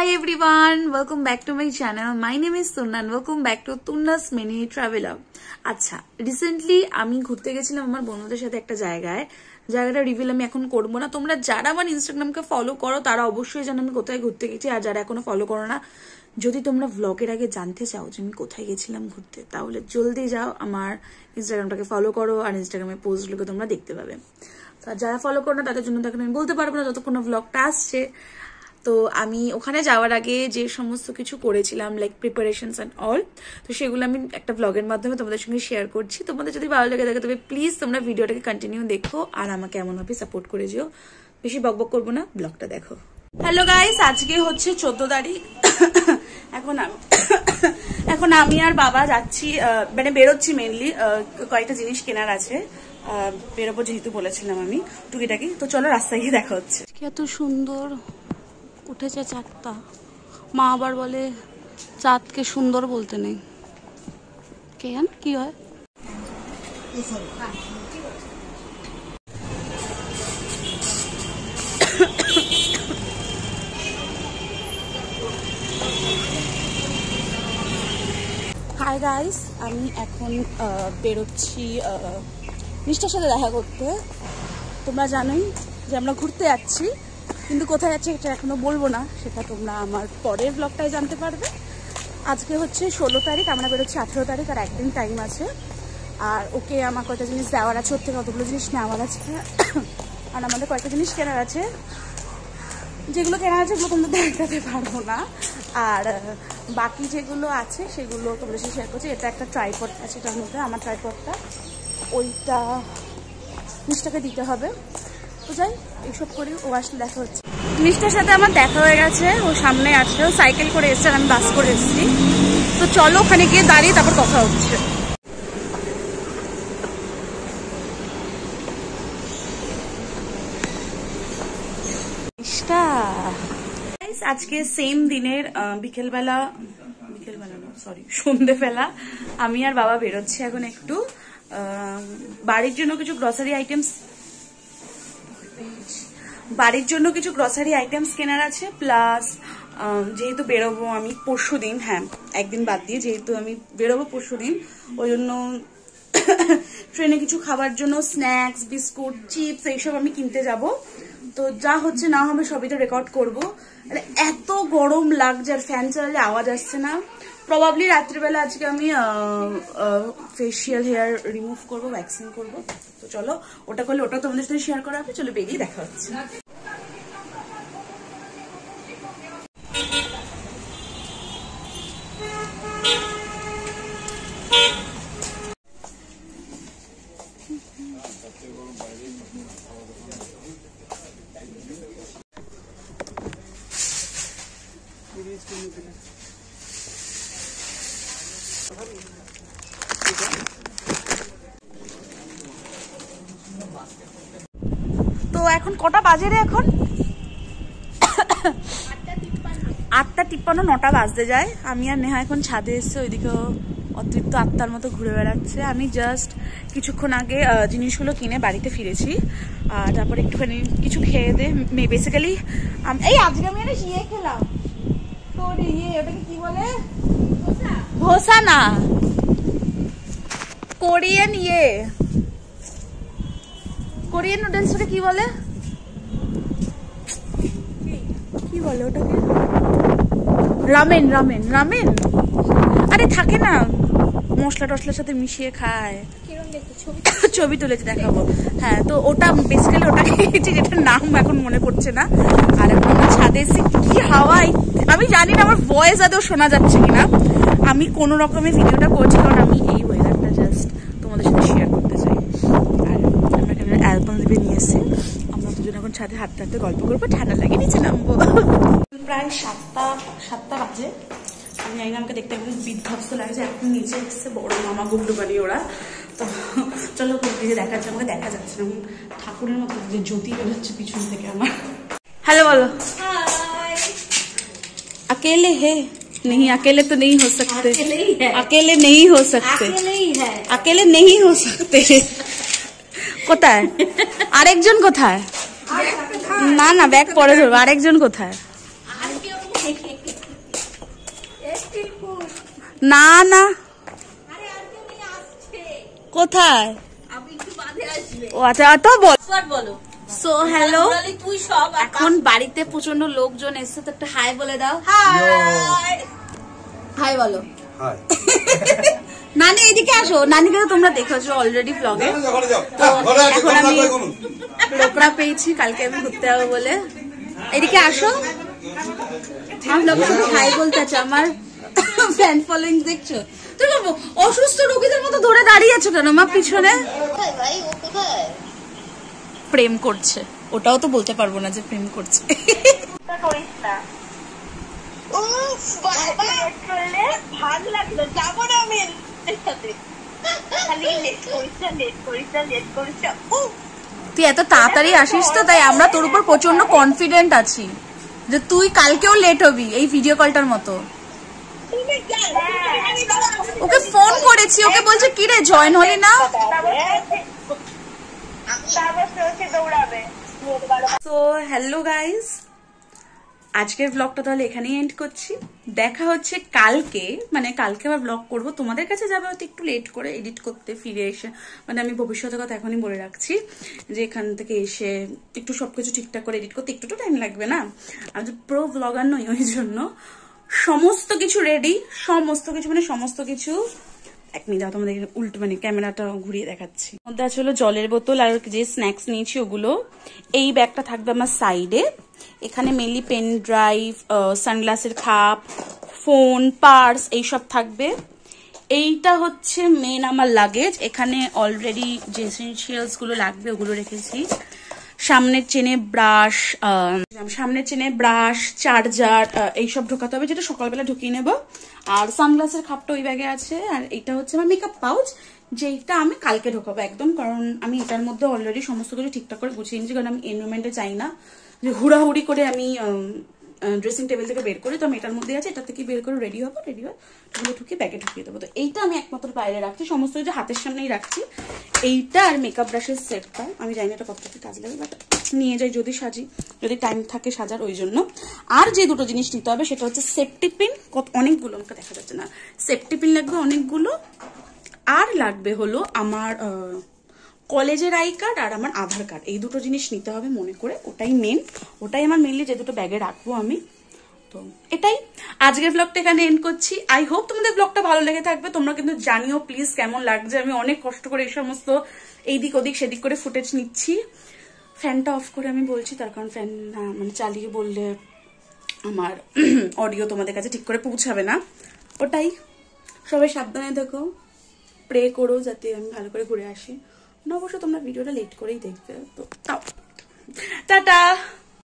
Hi everyone, welcome back to my channel. My name is Tunna and welcome back to Tunna's Mini Traveler. আচ্ছা, recently আমি ঘুরতে গেছিলাম আমার বন্ধুদের সাথে একটা জায়গাটা রিভিল আমি এখন করবো না। তোমরা যারা আমার ইনস্টাগ্রামকে ফলো করো তারা অবশ্যই জানো আমি কোথায় ঘুরতে গেছি, আর যারা এখনো ফলো করো না, যদি তোমরা ভ্লগের আগে জানতে চাও যে আমি কোথায় গেছিলাম ঘুরতে, তাহলে জলদি যাও আমার ইনস্টাগ্রামটাকে ফলো করো, আর ইনস্টাগ্রামে পোস্টগুলোকে তোমরা দেখতে পাবে। তো যারা ফলো করো না তাদের জন্য তখন আমি বলতে পারবো না যতক্ষণ ভ্লগটা আসছে। তো আমি ওখানে যাওয়ার আগে যে সমস্ত কিছু করেছিলাম লাইক প্রিপারেশনস অ্যান্ড অল, তো সেগুলো আমি একটা ব্লগের মাধ্যমে তোমাদের সঙ্গে শেয়ার করছি। তোমাদের যদি ভালো লেগে থাকে তবে প্লিজ তোমরা ভিডিওটাকে কন্টিনিউ দেখো আর আমাকে এমনভাবে সাপোর্ট করে যেও। বেশি বকবক করবো না, ব্লগটা দেখো। হ্যালো গাইস, আজকে হচ্ছে 14 তারিখ। এখন আমি আর বাবা যাচ্ছি, মানে বেরোচ্ছি মেনলি, কয়েকটা জিনিস কেনার আছে, বেরোবো যেহেতু বলেছিলাম আমি টুকিটাকি। তো চলো রাস্তায় গিয়ে দেখা হচ্ছে। এত সুন্দর উঠেছে চাঁদটা, মা আবার বলে চাঁদকে সুন্দর বলতে নেই, কেন কি হয়? হাই গাইস, আমি এখন বেরোচ্ছি নিষ্ঠার সাথে দেখা করতে। তোমরা জানোই যে আমরা ঘুরতে যাচ্ছি, কিন্তু কোথায় যাচ্ছি এটা এখনো বলবো না, সেটা তোমরা আমার পরের ব্লগটায় জানতে পারবে। আজকে হচ্ছে 16 তারিখ, আমরা বেরোচ্ছি 18 তারিখ, আর একদিন টাইম আছে। আর ওকে আমার কয়েকটা জিনিস দেওয়ার আছে, ওর থেকে কতগুলো জিনিস নেওয়ার আছে, আর আমাদের কয়েকটা জিনিস কেনার আছে। যেগুলো কেনার আছে ওগুলো তোমরা দেখাতে পারবো না, আর বাকি যেগুলো আছে সেগুলো তোমাদের সাথে শেয়ার করছি। এটা একটা ট্রাইপড আছে, এটার মধ্যে আমার ট্রাইপডটা, ওইটা নিষ্ঠাকে দিতে হবে। তো যাই, এইসব করি, ও আসলে দেখা হচ্ছে। নিষ্ঠার সাথে আমার দেখা হয়ে গেছে, ও সামনে আসছে, ও সাইকেল করে এসছে আর আমি বাস করে এসেছি। তো চলো ওখানে গিয়ে দাঁড়িয়ে তারপর কথা হচ্ছে। আজকে সেম দিনের বিকেলবেলা সন্ধ্যেবেলা আমি আর বাবা বেরোচ্ছি এখন একটু বাড়ির জন্য কিছু গ্রসারি আইটেমস কেনার আছে। প্লাস যেহেতু বেরোবো আমি পরশুদিন, হ্যাঁ একদিন বাদ দিয়ে যেহেতু আমি বেরোবো পরশুদিন, ওই জন্য ট্রেনে কিছু খাবার জন্য স্ন্যাক্স, বিস্কুট, চিপস এইসব আমি কিনতে যাব। তো যা হচ্ছে না হবে সবই তো রেকর্ড করবো। এত গরম লাগছে আর ফ্যান চালালে আওয়াজ আসছে না। প্রবাবলি রাত্রিবেলা আজকে আমি ফেসিয়াল হেয়ার রিমুভ করবো, ভ্যাকসিন করবো। তো চলো ওটা করলে ওটা তোমাদের সাথে শেয়ার করা হবে। চলো বেরিয়ে দেখা হচ্ছে। তো এখন কটা বাজে রে? এখন 8:53, 9টা বাজতে যায়। আমি আর নেহা এখন ছাদে এসছে, ওইদিকেও অতিরিক্ত আত্মার মতো ঘুরে বেড়াচ্ছে। আমি জাস্ট কিছুক্ষণ আগে জিনিসগুলো কিনে বাড়িতে ফিরেছি, আর তারপর একটুখানি কিছু খেয়ে দে বেসিক্যালি। এই আজকে আমি একটা ইয়ে খেলাম, তোর ইয়ে ওটাকে কি বলে, ধোসা না, কোরিয়ান নুডলস, ওটা কি বলে ওটাকে? রামেন। আরে থাকে না মশলা টসলার সাথে মিশিয়ে খায়, ছবি তুলেছে দেখাবো। হ্যাঁ, তো ওটা বেসিক্যালি ওটা খেয়েছি, যেটার নাম এখন মনে পড়ছে না। আর এখন আমরা ছাদে এসে কি হাওয়াই, আমি জানি না আমার ভয়েস আদৌ শোনা যাচ্ছে কিনা। আমি কোনো রকমে ভিডিওটা করছি কারণ আমি এই ওয়েদারটা জাস্ট তোমাদের সাথে শেয়ার করতে চাই। আর আমরা এখানে অ্যালবাম লিপে নিয়ে এসে আমরা দুজন এখন ছাদে হাঁটতে হাঁটতে গল্প করবো, ঠান্ডা লাগে নিচে নামবো। প্রায় 7টা বাজে। আমি জানি না, আমাকে দেখতে একদম বিধ্বস্ত লাগছে। এখন নিচে এসছে বড় মামা গুবলু বাড়ি ওরা। তো চলো দিকে দেখা যাচ্ছে, আমাকে দেখা যাচ্ছে না, ঠাকুরের মতো যে জ্যোতি বেরোচ্ছে পিছন থেকে আমার। হ্যালো বলো। अकेले है नहीं, अकेले तो नहीं हो सकते, अकेले नहीं हो सकते। কোথায় আরেকজন? কোথায়? না ব্যাগ পরে ধরবো। আরেকজন কোথায়? না না কোথায়? ও আচ্ছা তো বলো। সো হ্যালো, এখন বাড়িতে প্রচন্ড লোকজন এসছে, তো একটা হাই বলে দাও। হাই বলো। নানি এদিকে আসো, নানিকে তো তোমরা দেখেছো অলরেডি ব্লগে। তো এখন আমি লোকরা পেয়েছি, কালকে আমি ঘুরতে যাবো বলে। এদিকে আসো, আমার লোকের সাথে হাই বলতে আছে। আমার ফ্যান ফলোইং দেখছো? তুমি অসুস্থ রোগীদের মতো ধরে দাঁড়িয়ে আছো কেন মা পিছনে? প্রেম করছে, ওটাও তো বলতে পারবো না যে প্রেম করছে। তুই এত তাড়াতাড়ি আসিস তো, তাই আমরা তোর উপর প্রচন্ড কনফিডেন্ট আছি যে তুই কালকেও লেট হবি এই ভিডিও কলটার মতো। ওকে ফোন করেছি, ওকে বলছে কি রে জয়েন হলি না। সো হ্যালো গাইস, আজকের ব্লগটা তাহলে এখানেই এন্ড করছি। দেখা হচ্ছে কালকে, মানে কালকে আবার ব্লগ করব, তোমাদের কাছে যাবে হয়তো একটু লেট করে এডিট করতে ফিরে এসে। মানে আমি ভবিষ্যতের কথা এখনই বলে রাখছি যে এখান থেকে এসে একটু সবকিছু ঠিকঠাক করে এডিট করতে একটু তো টাইম লাগবে না, আর প্রো ব্লগার নই ওই জন্য। সমস্ত কিছু রেডি, সমস্ত কিছু মানে সমস্ত কিছু। এক মিনিট তোমাদের উল্টো মানে ক্যামেরাটা ঘুরিয়ে দেখাচ্ছি। মধ্যে আছে হলো জলের বোতল আর যে স্ন্যাক্স নিয়েছি ওগুলো। এই ব্যাগটা থাকবে আমার সাইডে। এখানে মেনলি পেন ড্রাইভ, সানগ্লাসের খাপ, ফোন, পার্স এইসব থাকবে। এইটা হচ্ছে মেন আমার লাগেজ। এখানে অলরেডি যে এসেনশিয়ালস গুলো লাগবে ওগুলো রেখেছি। সামনের চেনে ব্রাশ, চার্জার এইসব ঢোকাতে হবে, যেটা সকালবেলা ঢুকিয়ে নেবো। আর সানগ্লাসের খাপটা ওই ব্যাগে আছে। আর এইটা হচ্ছে আমার মেকআপ পাউচ, যেটা আমি কালকে ঢোকাবো একদম, কারণ আমি এটার মধ্যে অলরেডি সমস্ত কিছু ঠিকঠাক করে গুছিয়ে নিয়েছি, কারণ আমি এনভায়রনমেন্টে চাই না যে হুড়াহুড়ি করে আমি ড্রেসিং টেবিল থেকে বের করি। তো আমি এটার মধ্যে আছে, এটা থেকে বের করে রেডি হয়ে ঢুকিয়ে ব্যাগে ঢুকিয়ে দেবো। তো এইটা আমি একমাত্র বাইরে রাখছি, সমস্ত কিছু হাতের সামনেই রাখছি। এইটা আর মেকআপ ব্রাশের সেটটা আমি জানি না এটা কতটা কাজ লাগে, বাট নিয়ে যাই যদি সাজি, যদি টাইম থাকে সাজার ওই জন্য। আর যে দুটো জিনিস নিতে হবে সেটা হচ্ছে সেফটি পিন, অনেকগুলো, আমাকে দেখা যাচ্ছে না, সেফটি পিন লাগবে অনেকগুলো। আর লাগবে হলো আমার কলেজের আই কার্ড আর আমার আধার কার্ড। এই দুটো জিনিস নিতে হবে মনে করে, ওটাই মেন, ওটাই আমার মেনলি যে দুটো ব্যাগে রাখবো আমি। তো এটাই আজকের ব্লগটা এখানে এন্ড করছি। আই হোপ তোমাদের ব্লগটা ভালো লেগে থাকবে। তোমরা কিন্তু জানিও প্লিজ কেমন লাগছে। আমি অনেক কষ্ট করে এই সমস্ত এইদিক ওদিক সেদিক করে ফুটেজ নিচ্ছি। ফ্যানটা অফ করে আমি বলছি, তার কারণ ফ্যান মানে চালিয়ে বললে আমার অডিও তোমাদের কাছে ঠিক করে পৌঁছাবে না। ওটাই, সবাই সাবধানে দেখো, প্রে করো যাতে আমি ভালো করে ঘুরে আসি। না অবশ্য তোমরা ভিডিওটা লেট করেই দেখবে। তো টাটা।